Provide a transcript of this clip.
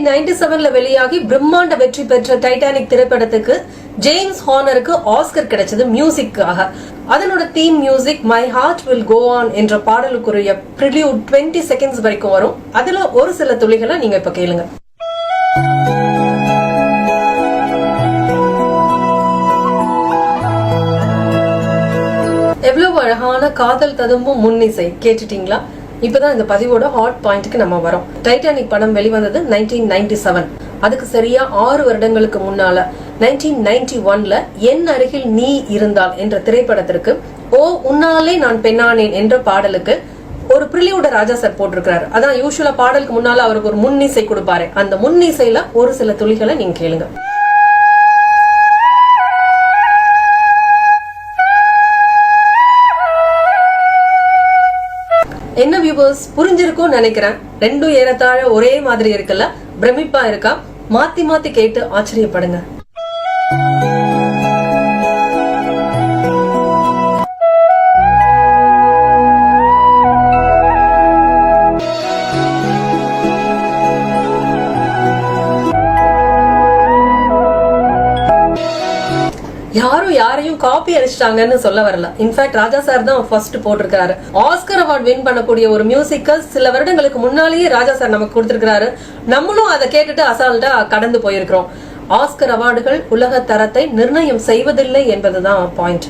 1997ல வெளியாகி பிரம்மாண்ட வெற்றி பெற்ற டைட்டானிக் திரைப்படத்துக்கு ஜேம்ஸ் ஹார்னருக்கு ஆஸ்கர் கிடைச்சது மியூசிக்காக. அதனோட theme music my heart will go on என்ற பாடலுக்குரிய ப்ரிலியூட் 20 செகண்ட்ஸ் வரைக்கும் வரும். அதுல ஒரு சில துளிகளை நீங்க இப்ப கேளுங்க. எவ்வளவு அழகான காதல் ததும்பும் முன்னிசை கேட்டுட்டீங்களா? இப்பதான் இந்த பதிவோட ஹாட் பாயிண்ட்க்கு நம்ம வரோம். டைட்டானிக் படம் வெளிவந்தது 1997. அதுக்கு சரியா 6 வருடங்களுக்கு முன்னால 1991ல என் அருகில் நீ இருந்தால் என்ற திரைப்படத்திற்கு ஓ உன்னாலே நான் பெண்ணானேன் என்ற பாடலுக்கு ஒரு ப்ரிலியூட ராஜா சார் போட்டிருக்காரு. அதான் யூசுவலா பாடலுக்கு முன்னால அவருக்கு ஒரு முன்னிசை கொடுப்பாரு. அந்த முன்னிசையில ஒரு சில துளிகளை நீங்க கேளுங்க. என்ன வியூவர்ஸ், புரிஞ்சிருக்கும் நினைக்கிறேன். ரெண்டும் ஏறத்தாழ ஒரே மாதிரி இருக்குல்ல? பிரமிப்பா இருக்கா? மாத்தி மாத்தி கேட்டு ஆச்சரியப்படுங்க. யாரும் யாரையும் காப்பி அடிச்சிட்டாங்கன்னு சொல்ல வரல. இன்ஃபேக்ட் ராஜா சார் தான் ஃபர்ஸ்ட் போட்டிருக்காரு. ஆஸ்கர் அவார்ட் வின் பண்ணக்கூடிய ஒரு மியூசிக்க சில வருடங்களுக்கு முன்னாலேயே ராஜா சார் நமக்கு கொடுத்திருக்காரு. நம்மளும் அதை கேட்டுட்டு அசால்ட்டா கடந்து போயிருக்கிறோம். ஆஸ்கர் அவார்டுகள் உலக தரத்தை நிர்ணயம் செய்வதில்லை என்பதுதான் பாயிண்ட்.